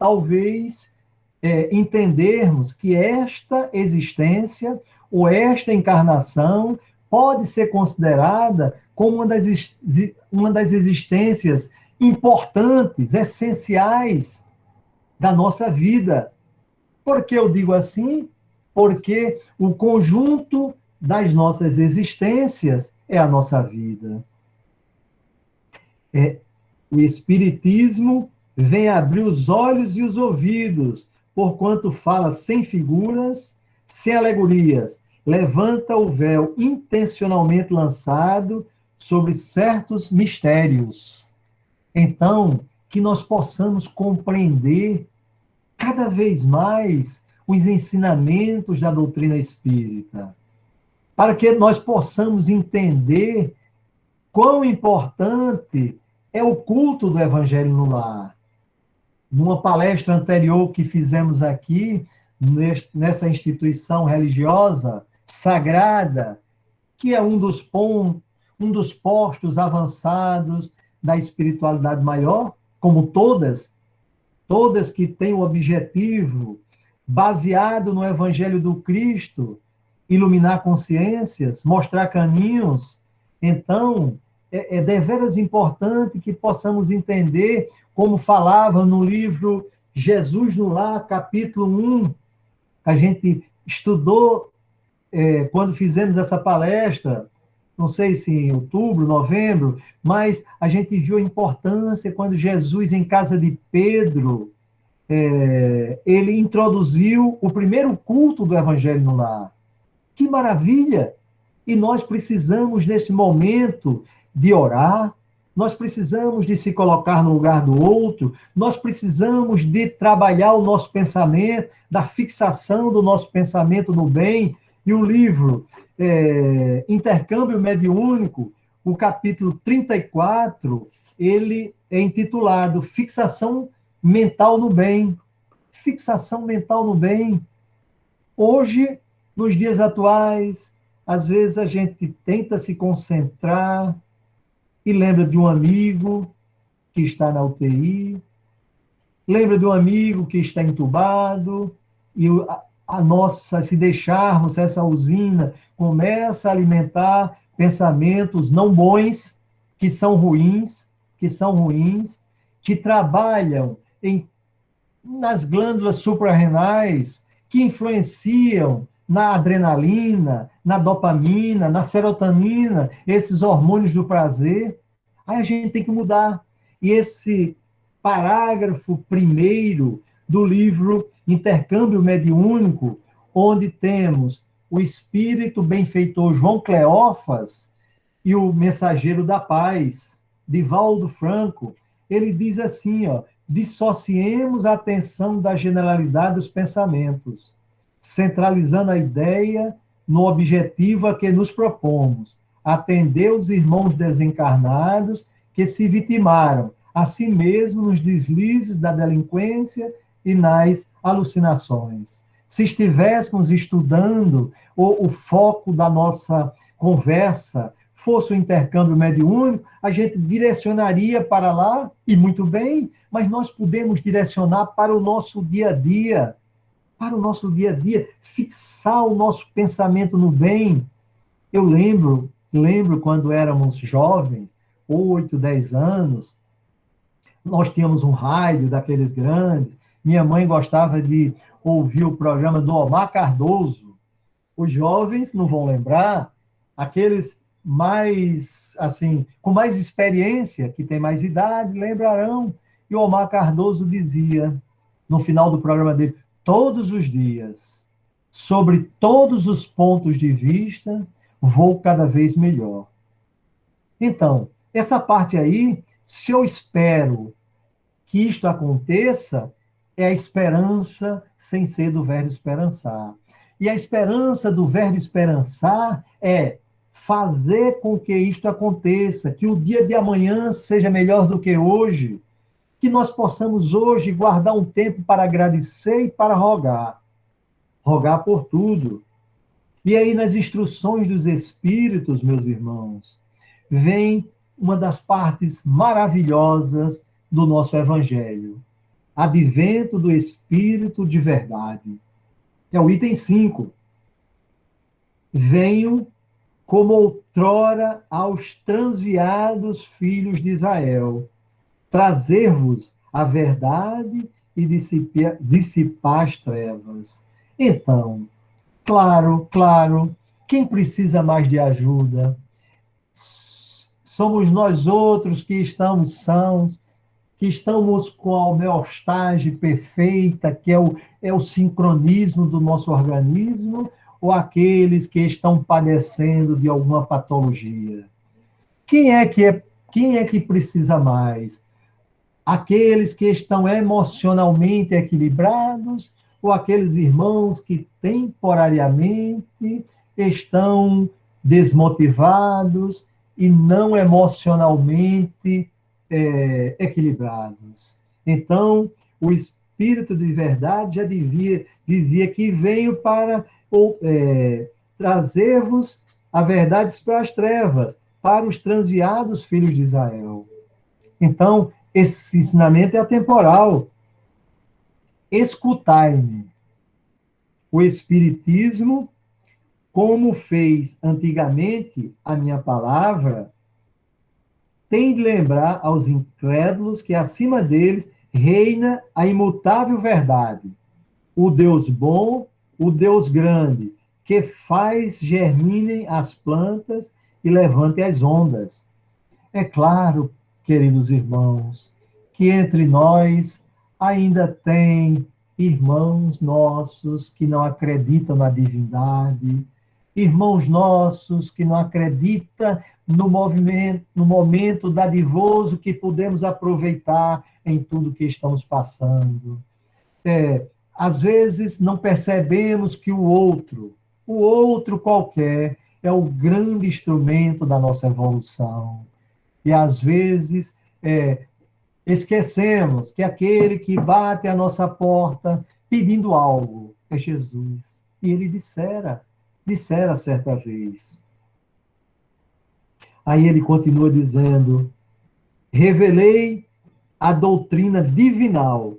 entendermos que esta existência ou esta encarnação pode ser considerada como uma das existências importantes, essenciais da nossa vida. Por que eu digo assim? Porque o conjunto das nossas existências é a nossa vida. O Espiritismo vem abrir os olhos e os ouvidos, porquanto fala sem figuras, sem alegorias, levanta o véu intencionalmente lançado sobre certos mistérios. Então, que nós possamos compreender cada vez mais os ensinamentos da doutrina espírita, para que nós possamos entender quão importante é o culto do Evangelho no lar. Numa palestra anterior que fizemos aqui, nessa instituição religiosa sagrada, que é um dos postos avançados da espiritualidade maior, como todas que têm o objetivo, baseado no Evangelho do Cristo, iluminar consciências, mostrar caminhos. Então, é deveras importante que possamos entender, como falava no livro Jesus no Lar, capítulo 1, a gente estudou quando fizemos essa palestra, não sei se em outubro, novembro, mas a gente viu a importância quando Jesus, em casa de Pedro, ele introduziu o primeiro culto do Evangelho no lar. Que maravilha! E nós precisamos, nesse momento, de orar, nós precisamos de se colocar no lugar do outro, nós precisamos de trabalhar o nosso pensamento, da fixação do nosso pensamento no bem. E o livro Intercâmbio Mediúnico, o capítulo 34, ele é intitulado Fixação Mental no Bem. Fixação mental no bem. Hoje, nos dias atuais, às vezes a gente tenta se concentrar e lembra de um amigo que está na UTI, lembra de um amigo que está entubado, e se deixarmos, essa usina começa a alimentar pensamentos não bons, que são ruins, que trabalham nas glândulas suprarrenais, que influenciam na adrenalina, na dopamina, na serotonina, esses hormônios do prazer. Aí a gente tem que mudar. E esse parágrafo primeiro do livro Intercâmbio Mediúnico, onde temos o espírito benfeitor João Cleófas e o mensageiro da paz, Divaldo Franco, ele diz assim, dissociemos a atenção da generalidade dos pensamentos, centralizando a ideia no objetivo a que nos propomos, atender os irmãos desencarnados que se vitimaram, a si mesmo nos deslizes da delinquência e nas alucinações. Se estivéssemos estudando, o foco da nossa conversa fosse o intercâmbio mediúnico, a gente direcionaria para lá, e muito bem, mas nós podemos direcionar para o nosso dia a dia, fixar o nosso pensamento no bem. Eu lembro quando éramos jovens, 8, 10 anos, nós tínhamos um rádio daqueles grandes, minha mãe gostava de ouvir o programa do Omar Cardoso. Os jovens não vão lembrar, aqueles mais, assim, com mais experiência, que tem mais idade, lembrarão. E o Omar Cardoso dizia, no final do programa dele, todos os dias, sobre todos os pontos de vista, vou cada vez melhor. Então, essa parte aí, se eu espero que isto aconteça, é a esperança sem ser do verbo esperançar. E a esperança do verbo esperançar é fazer com que isto aconteça, que o dia de amanhã seja melhor do que hoje, que nós possamos hoje guardar um tempo para agradecer e para rogar por tudo. E aí, nas instruções dos Espíritos, meus irmãos, vem uma das partes maravilhosas do nosso Evangelho. Advento do Espírito de verdade. É o item 5. Venho como outrora aos transviados filhos de Israel, trazer-vos a verdade e dissipar as trevas. Então, claro, quem precisa mais de ajuda? Somos nós outros que estamos sãos, que estamos com a homeostase perfeita, que é o sincronismo do nosso organismo, ou aqueles que estão padecendo de alguma patologia? Quem é que precisa mais? Aqueles que estão emocionalmente equilibrados ou aqueles irmãos que temporariamente estão desmotivados e não emocionalmente equilibrados? Então, o Espírito de verdade já dizia que veio para trazer-vos a verdade para as trevas, para os transviados filhos de Israel. Então, esse ensinamento é atemporal. Escutai-me. O Espiritismo, como fez antigamente a minha palavra, tem de lembrar aos incrédulos que acima deles reina a imutável verdade, o Deus bom, o Deus grande, que faz germinem as plantas e levante as ondas. É claro, queridos irmãos, que entre nós ainda tem irmãos nossos que não acreditam na divindade, irmãos nossos que não acreditam no momento dadivoso que podemos aproveitar em tudo que estamos passando. Às vezes não percebemos que o outro qualquer, é o grande instrumento da nossa evolução. E às vezes esquecemos que aquele que bate à nossa porta pedindo algo é Jesus. E ele dissera certa vez. Aí ele continua dizendo: revelei a doutrina divinal,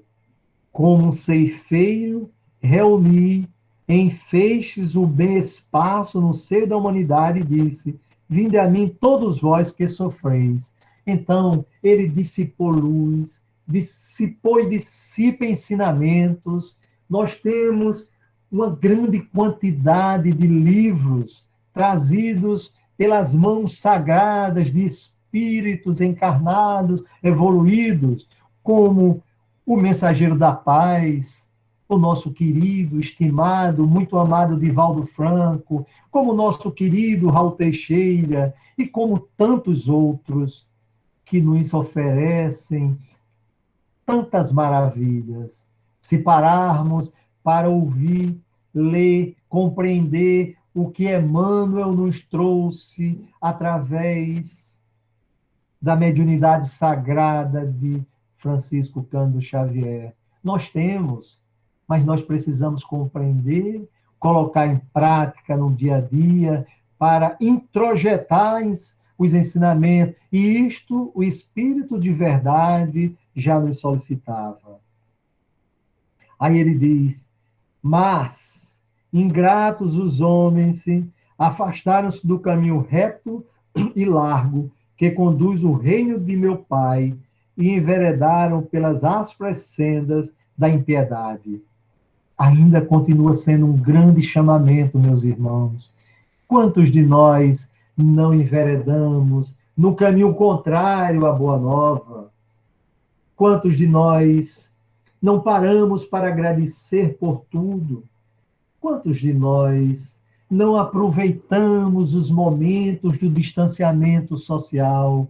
como um ceifeiro, reuni em feixes o bem espaço no seio da humanidade e disse: vinde a mim todos vós que sofreis. Então, ele dissipou luz, dissipou e dissipa ensinamentos. Nós temos uma grande quantidade de livros trazidos pelas mãos sagradas de espíritos encarnados, evoluídos, como o Mensageiro da Paz, o nosso querido, estimado, muito amado Divaldo Franco, como o nosso querido Raul Teixeira, e como tantos outros que nos oferecem tantas maravilhas. Se pararmos para ouvir, ler, compreender o que Emmanuel nos trouxe através da mediunidade sagrada de Francisco Cândido Xavier. Nós temos, mas nós precisamos compreender, colocar em prática no dia a dia, para introjetar os ensinamentos. E isto, o Espírito de verdade já nos solicitava. Aí ele diz: mas, ingratos os homens, afastaram-se do caminho reto e largo que conduz o reino de meu Pai e enveredaram pelas ásperas sendas da impiedade. Ainda continua sendo um grande chamamento, meus irmãos. Quantos de nós não enveredamos no caminho contrário à Boa Nova? Quantos de nós não paramos para agradecer por tudo? Quantos de nós não aproveitamos os momentos do distanciamento social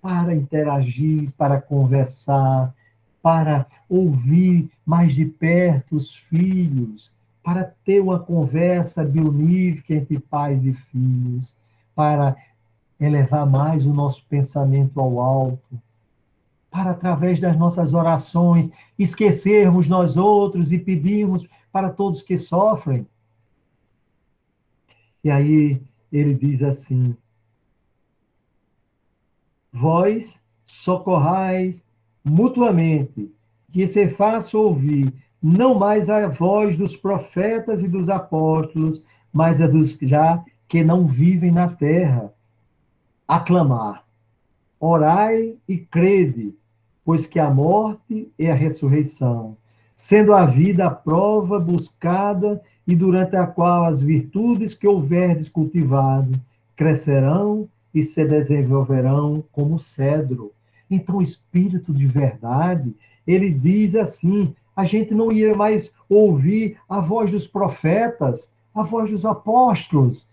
para interagir, para conversar, para ouvir mais de perto os filhos, para ter uma conversa bionífica entre pais e filhos, para elevar mais o nosso pensamento ao alto, para, através das nossas orações, esquecermos nós outros e pedirmos para todos que sofrem. E aí ele diz assim: vós socorrais mutuamente, que se faça ouvir não mais a voz dos profetas e dos apóstolos, mas a dos já que não vivem na terra. Aclamar, orai e crede, pois que a morte é a ressurreição, sendo a vida a prova buscada e durante a qual as virtudes que houverdes cultivado crescerão e se desenvolverão como cedro. Então, o Espírito de verdade, ele diz assim: a gente não ia mais ouvir a voz dos profetas, a voz dos apóstolos,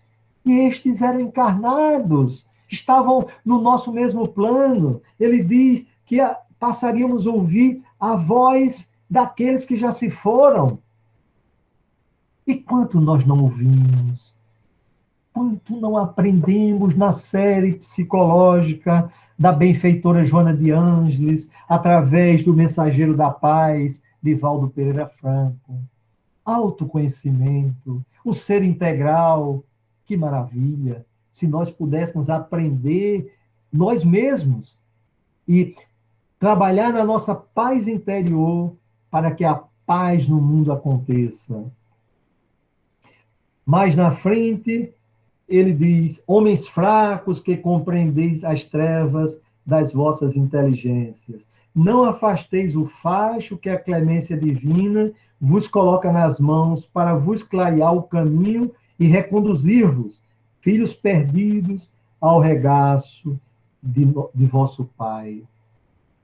e estes eram encarnados, que estavam no nosso mesmo plano. Ele diz que passaríamos a ouvir a voz daqueles que já se foram. E quanto nós não ouvimos? Quanto não aprendemos na série psicológica da benfeitora Joana de Ângeles, através do Mensageiro da Paz, de Valdo Pereira Franco. Autoconhecimento, o ser integral, que maravilha! Se nós pudéssemos aprender nós mesmos e trabalhar na nossa paz interior para que a paz no mundo aconteça. Mais na frente, ele diz: homens fracos que compreendeis as trevas das vossas inteligências. Não afasteis o facho que a clemência divina vos coloca nas mãos para vos clarear o caminho e reconduzir-vos, filhos perdidos, ao regaço de vosso Pai.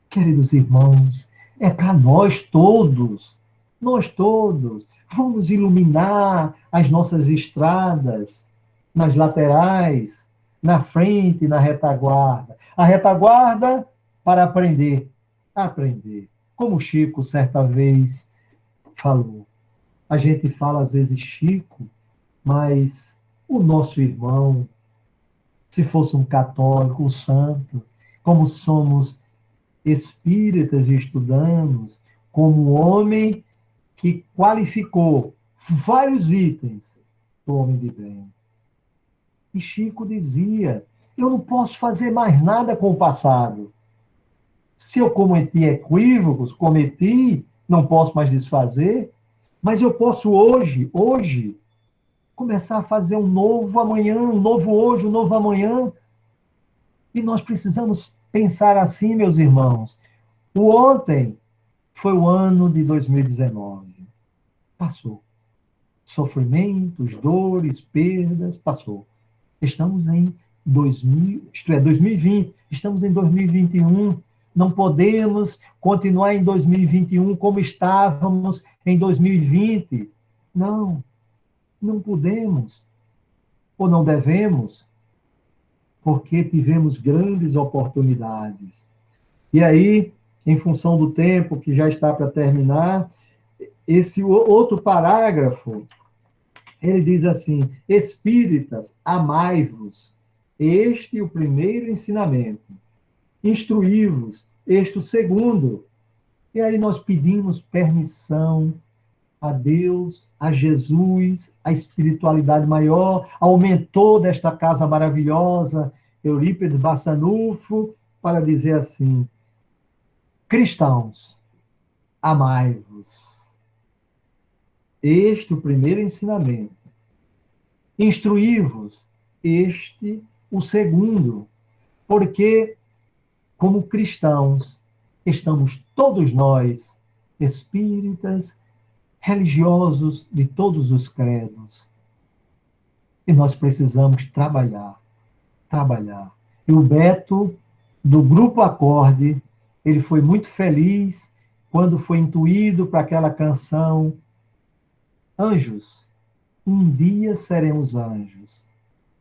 Queridos irmãos, é para nós todos, vamos iluminar as nossas estradas, nas laterais, na frente, na retaguarda. A retaguarda para aprender. Como Chico certa vez falou. A gente fala às vezes Chico, mas o nosso irmão, se fosse um católico, um santo, como somos espíritas e estudamos, como homem que qualificou vários itens do homem de bem. E Chico dizia: eu não posso fazer mais nada com o passado. Se eu cometi equívocos, não posso mais desfazer, mas eu posso hoje, começar a fazer um novo amanhã, um novo hoje, um novo amanhã. E nós precisamos pensar assim, meus irmãos. O ontem foi o ano de 2019. Passou. Sofrimentos, dores, perdas, passou. Estamos em 2020. Estamos em 2021. Não podemos continuar em 2021 como estávamos em 2020. Não podemos. Ou não devemos, porque tivemos grandes oportunidades. E aí, em função do tempo que já está para terminar, esse outro parágrafo, ele diz assim: espíritas, amai-vos, este o primeiro ensinamento. Instruí-vos, este o segundo. E aí nós pedimos permissão a Deus, a Jesus, a espiritualidade maior, ao mentor desta casa maravilhosa, Eurípides Barçanufo, para dizer assim: cristãos, amai-vos. Este o primeiro ensinamento. Instruí-vos, este o segundo. Porque, como cristãos, estamos todos nós, espíritas, religiosos de todos os credos. E nós precisamos trabalhar. E o Beto, do Grupo Acorde, ele foi muito feliz quando foi intuído para aquela canção: anjos, um dia seremos anjos.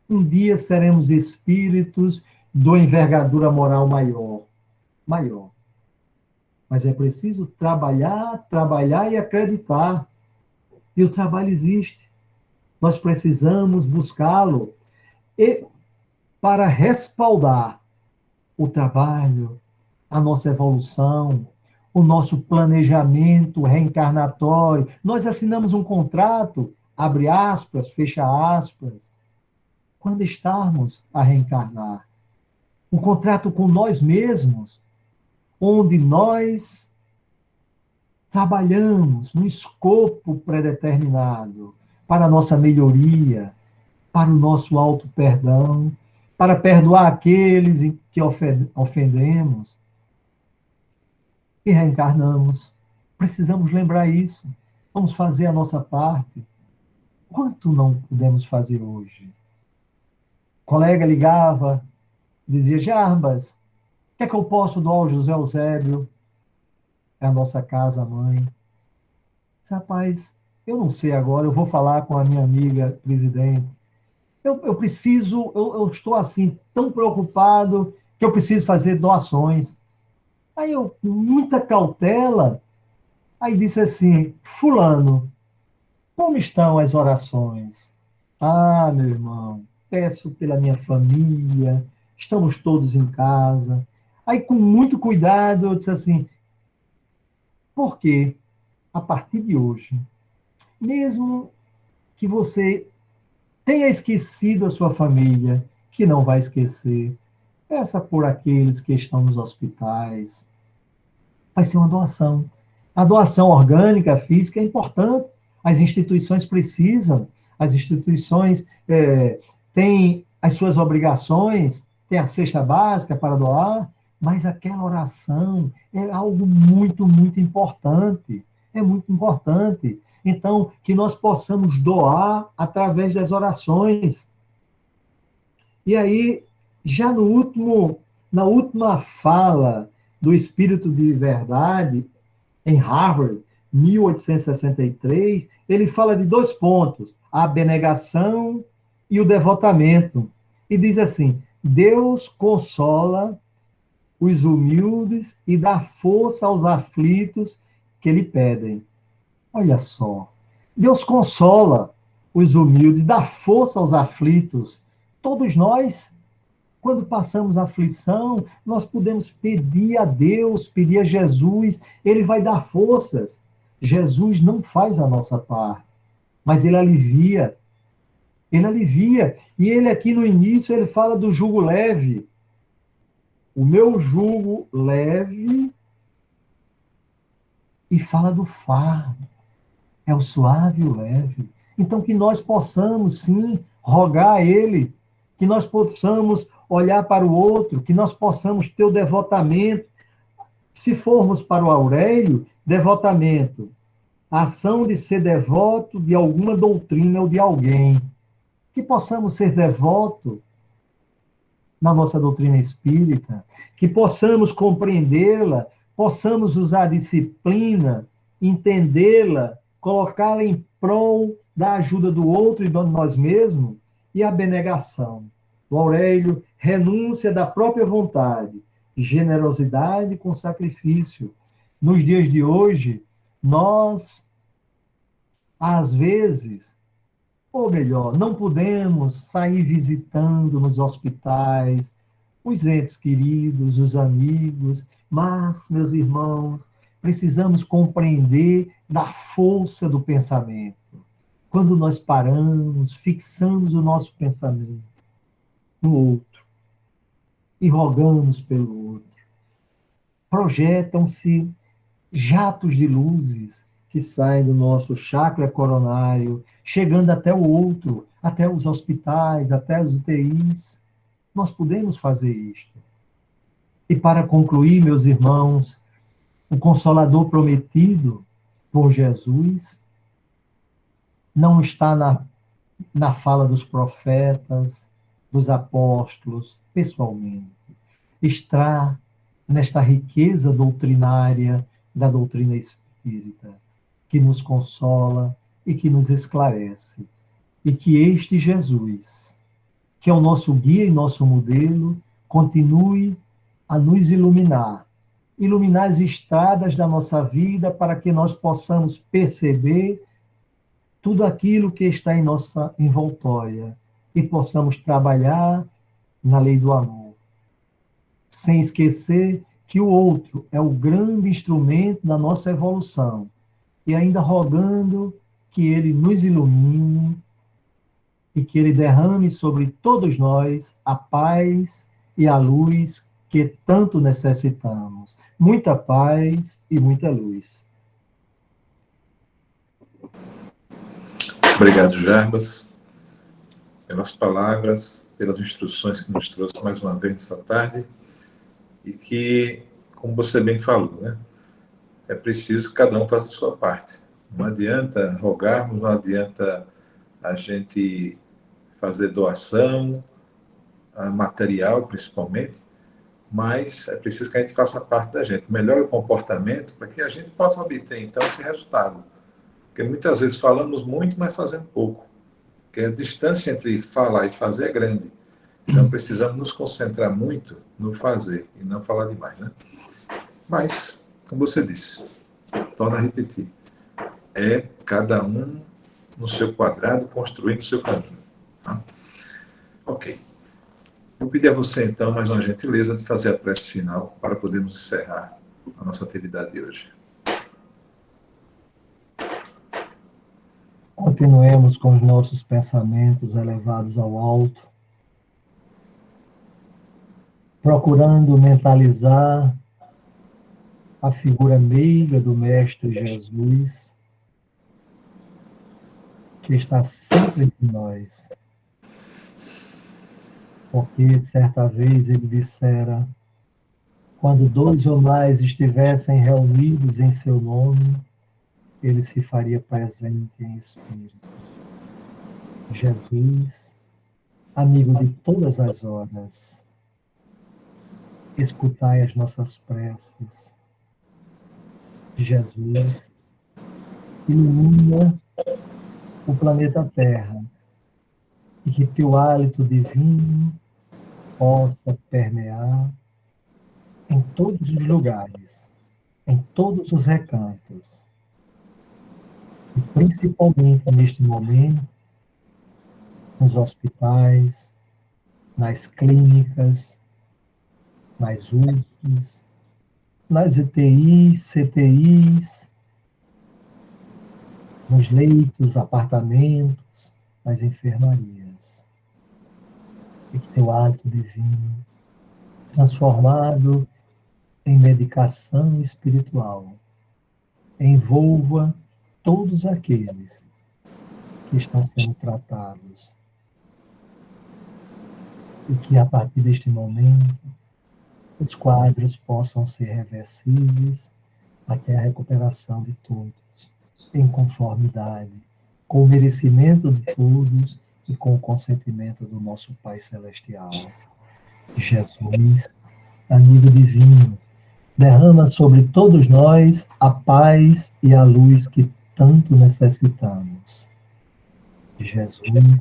Um dia seremos espíritos de envergadura moral maior. Mas é preciso trabalhar e acreditar. E o trabalho existe. Nós precisamos buscá-lo. E para respaldar o trabalho, a nossa evolução, o nosso planejamento reencarnatório, nós assinamos um contrato, abre aspas, fecha aspas, quando estarmos a reencarnar. Um contrato com nós mesmos, onde nós trabalhamos num escopo predeterminado para a nossa melhoria, para o nosso auto-perdão, para perdoar aqueles que ofendemos. E reencarnamos. Precisamos lembrar isso. Vamos fazer a nossa parte. Quanto não podemos fazer hoje? O colega ligava, dizia: Jarbas, o que é que eu posso doar ao José Eusébio? É a nossa casa, mãe. Rapaz, eu não sei agora, eu vou falar com a minha amiga presidente. eu preciso, eu estou assim, tão preocupado que eu preciso fazer doações. Aí eu, com muita cautela, aí disse assim, fulano, como estão as orações? Ah, meu irmão, peço pela minha família, estamos todos em casa. Aí, com muito cuidado, eu disse assim, porque a partir de hoje, mesmo que você tenha esquecido a sua família, que não vai esquecer, peça por aqueles que estão nos hospitais. Vai ser uma doação. A doação orgânica, física, é importante. As instituições precisam, as instituições têm as suas obrigações, tem a cesta básica para doar, mas aquela oração é algo muito, muito importante. É muito importante. Então, que nós possamos doar através das orações. E aí, já no último, na última fala do Espírito de Verdade, em Harvard, 1863, ele fala de dois pontos, a abnegação e o devotamento. E diz assim: Deus consola os humildes e dá força aos aflitos que lhe pedem. Olha só, Deus consola os humildes, dá força aos aflitos. Todos nós, quando passamos aflição, nós podemos pedir a Deus, pedir a Jesus, ele vai dar forças. Jesus não faz a nossa parte, mas ele alivia. Ele alivia. E ele aqui no início, ele fala do jugo leve. O meu jugo leve, e fala do fardo. É o suave e o leve. Então, que nós possamos, sim, rogar a ele, que nós possamos olhar para o outro, que nós possamos ter o devotamento. Se formos para o Aurélio, devotamento, a ação de ser devoto de alguma doutrina ou de alguém. Que possamos ser devoto na nossa doutrina espírita, que possamos compreendê-la, possamos usar a disciplina, entendê-la, colocá-la em prol da ajuda do outro e de nós mesmos, e a abnegação. O Aurélio, renúncia da própria vontade, generosidade com sacrifício. Nos dias de hoje, nós, às vezes, ou melhor, não podemos sair visitando nos hospitais os entes queridos, os amigos, mas, meus irmãos, precisamos compreender da força do pensamento. Quando nós paramos, fixamos o nosso pensamento no outro e rogamos pelo outro, projetam-se jatos de luzes que saem do nosso chakra coronário, chegando até o outro, até os hospitais, até as UTIs. Nós podemos fazer isto. E para concluir, meus irmãos, o Consolador prometido por Jesus não está na fala dos profetas, dos apóstolos, pessoalmente. Está nesta riqueza doutrinária da doutrina espírita, que nos consola e que nos esclarece. E que este Jesus, que é o nosso guia e nosso modelo, continue a nos iluminar as estradas da nossa vida para que nós possamos perceber tudo aquilo que está em nossa envoltória e possamos trabalhar na lei do amor, sem esquecer que o outro é o grande instrumento da nossa evolução, e ainda rogando que ele nos ilumine e que ele derrame sobre todos nós a paz e a luz que tanto necessitamos. Muita paz e muita luz. Obrigado, Jarbas, pelas palavras, pelas instruções que nos trouxe mais uma vez nessa tarde, e que, como você bem falou, né, é preciso que cada um faça a sua parte. Não adianta rogarmos, não adianta a gente fazer doação, material principalmente, mas é preciso que a gente faça parte da gente. Melhore o comportamento para que a gente possa obter, então, esse resultado. Porque muitas vezes falamos muito, mas fazemos pouco. Porque a distância entre falar e fazer é grande. Então, precisamos nos concentrar muito no fazer e não falar demais, né? Mas, como você disse, torna a repetir, é cada um no seu quadrado, construindo o seu caminho. Tá? Ok. Vou pedir a você, então, mais uma gentileza de fazer a prece final para podermos encerrar a nossa atividade de hoje. Continuemos com os nossos pensamentos elevados ao alto, procurando mentalizar a figura meiga do Mestre Jesus, que está sempre em nós. Porque certa vez ele dissera: quando 2 ou mais estivessem reunidos em seu nome, ele se faria presente em espírito. Jesus, amigo de todas as horas, escutai as nossas preces. Jesus, ilumina o planeta Terra e que teu hálito divino possa permear em todos os lugares, em todos os recantos, e principalmente neste momento, nos hospitais, nas clínicas, nas UTIs, nas ETIs, CTIs, nos leitos, apartamentos, nas enfermarias. E que teu hálito divino, transformado em medicação espiritual, envolva todos aqueles que estão sendo tratados. E que, a partir deste momento, os quadros possam ser reversíveis até a recuperação de todos, em conformidade, com o merecimento de todos e com o consentimento do nosso Pai Celestial. Jesus, amigo divino, derrama sobre todos nós a paz e a luz que tanto necessitamos. Jesus,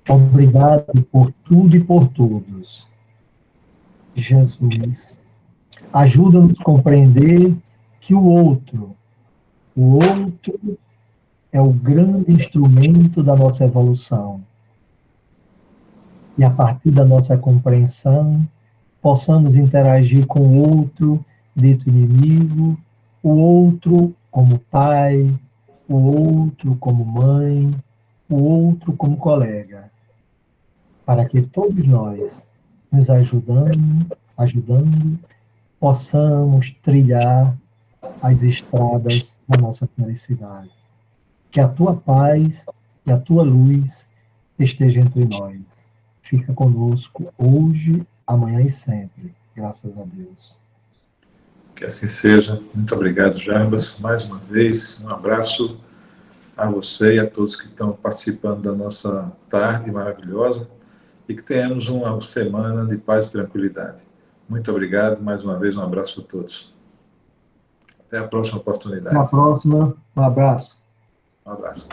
obrigado por tudo e por todos. Jesus, ajuda-nos a compreender que o outro é o grande instrumento da nossa evolução. E a partir da nossa compreensão, possamos interagir com o outro, dito inimigo, o outro como pai, o outro como mãe, o outro como colega, para que todos nós, nos ajudando, possamos trilhar as estradas da nossa felicidade. Que a tua paz e a tua luz esteja entre nós. Fica conosco hoje, amanhã e sempre. Graças a Deus. Que assim seja. Muito obrigado, Jarbas. Mais uma vez, um abraço a você e a todos que estão participando da nossa tarde maravilhosa e que tenhamos uma semana de paz e tranquilidade. Muito obrigado. Mais uma vez, um abraço a todos. Até a próxima oportunidade. Até a próxima. Um abraço. Um abraço.